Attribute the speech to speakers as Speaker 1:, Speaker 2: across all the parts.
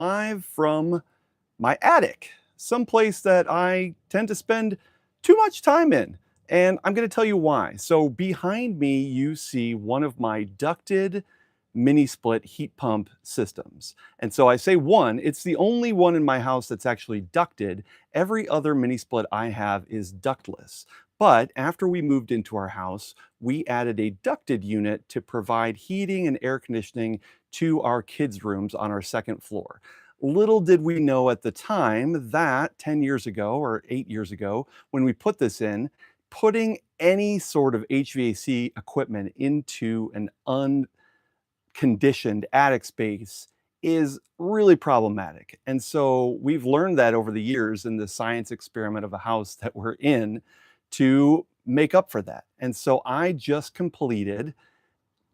Speaker 1: live from my attic, someplace that I tend to spend too much time in. And I'm going to tell you why. So, behind me, you see one of my ducted mini split heat pump systems. And so I say one, it's the only one in my house that's actually ducted. Every other mini split I have is ductless. But after we moved into our house, we added a ducted unit to provide heating and air conditioning to our kids' rooms on our second floor. Little did we know at the time that 10 years ago or 8 years ago, when we put this in, putting any sort of HVAC equipment into an unconditioned attic space is really problematic. And so we've learned that over the years in the science experiment of a house that we're in to make up for that. And so I just completed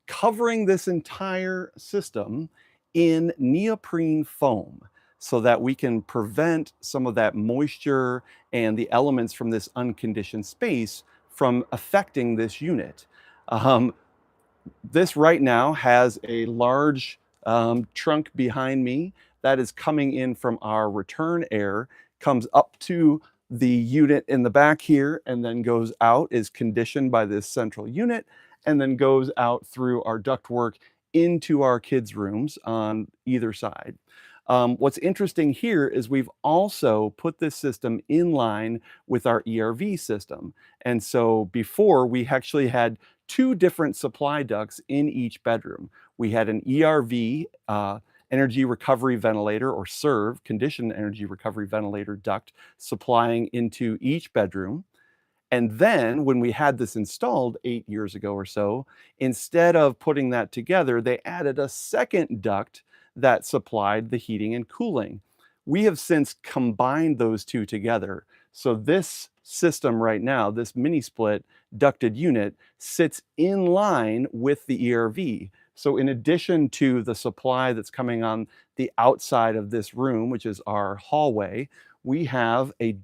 Speaker 1: covering this entire system in neoprene foam so that we can prevent some of that moisture and the elements from this unconditioned space from affecting this unit. Um, this right now has a large trunk behind me that is coming in from our return air, comes up to the unit in the back here, and then goes out, is conditioned by this central unit, and then goes out through our ductwork into our kids' rooms on either side. What's interesting here is we've also put this system in line with our ERV system. And so before we actually had two different supply ducts in each bedroom. We had an ERV, energy recovery ventilator, or SERV, conditioned energy recovery ventilator duct, supplying into each bedroom. And then when we had this installed 8 years ago or so, instead of putting that together, they added a second duct that supplied the heating and cooling. We have since combined those two together. So this system right now, this mini split ducted unit, sits in line with the ERV. So in addition to the supply that's coming on the outside of this room, which is our hallway, we have a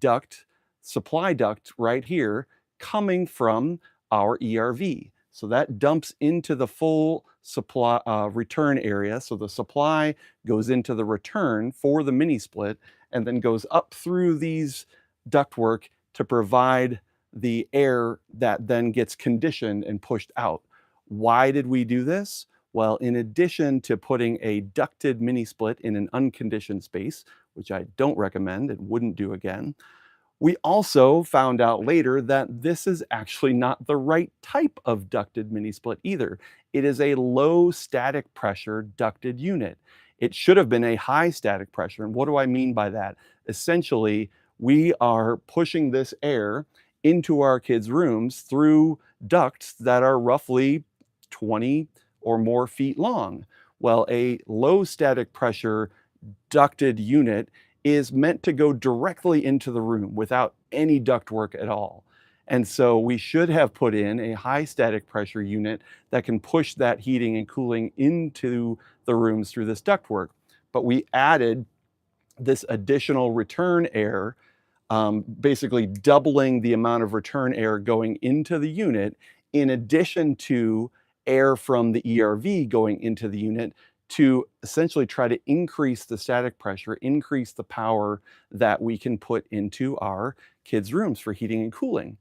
Speaker 1: supply duct right here coming from our ERV. So that dumps into the full supply return area. So the supply goes into the return for the mini split and then goes up through these ductwork to provide the air that then gets conditioned and pushed out. Why did we do this? Well, in addition to putting a ducted mini split in an unconditioned space, which I don't recommend and wouldn't do again, we also found out later that this is actually not the right type of ducted mini split either. It is a low static pressure ducted unit. It should have been a high static pressure. And what do I mean by that? Essentially, we are pushing this air into our kids' rooms through ducts that are roughly 20 or more feet long. Well, a low static pressure ducted unit is meant to go directly into the room without any ductwork at all. And so we should have put in a high static pressure unit that can push that heating and cooling into the rooms through this ductwork. But we added this additional return air, basically doubling the amount of return air going into the unit, in addition to air from the ERV going into the unit, to essentially try to increase the static pressure, increase the power that we can put into our kids' rooms for heating and cooling.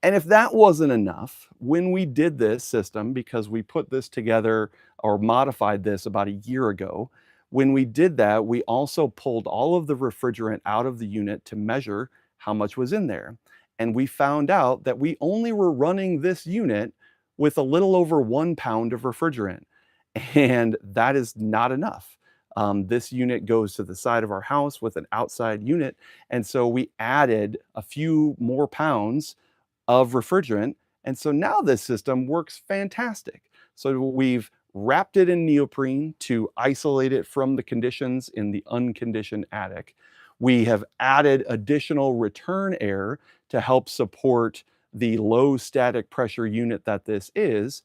Speaker 1: And if that wasn't enough, when we did this system, because we put this together or modified this about a year ago, when we did that, we also pulled all of the refrigerant out of the unit to measure how much was in there. And we found out that we only were running this unit with a little over 1 pound of refrigerant. And that is not enough. This unit goes to the side of our house with an outside unit. And so we added a few more pounds of refrigerant. And so now this system works fantastic. So we've wrapped it in neoprene to isolate it from the conditions in the unconditioned attic. We have added additional return air to help support the low static pressure unit that this is.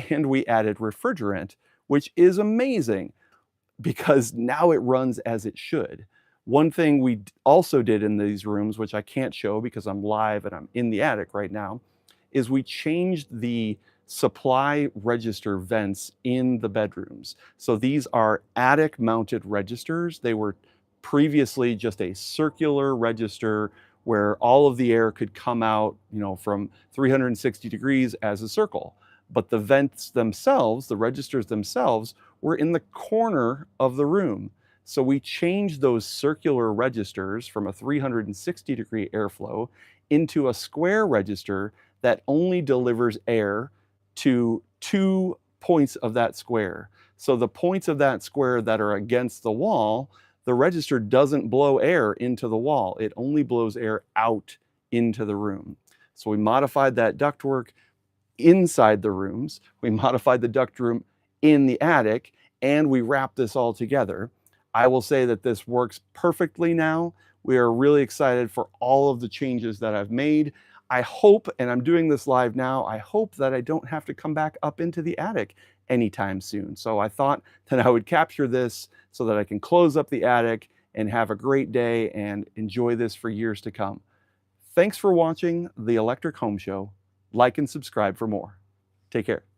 Speaker 1: And we added refrigerant, which is amazing because now it runs as it should. One thing we also did in these rooms, which I can't show because I'm live and I'm in the attic right now, is we changed the supply register vents in the bedrooms. So these are attic mounted registers. They were previously just a circular register where all of the air could come out, from 360 degrees as a circle. But the vents themselves, the registers themselves, were in the corner of the room. So we changed those circular registers from a 360-degree airflow into a square register that only delivers air to 2 points of that square. So the points of that square that are against the wall, the register doesn't blow air into the wall. It only blows air out into the room. So we modified that ductwork inside the rooms, we modified the duct room in the attic, and we wrapped this all together. I will say that this works perfectly now. We are really excited for all of the changes that I've made. I hope, and I'm doing this live now, I hope that I don't have to come back up into the attic anytime soon. So I thought that I would capture this so that I can close up the attic and have a great day and enjoy this for years to come. Thanks for watching the Electric Home Show. Like and subscribe for more. Take care.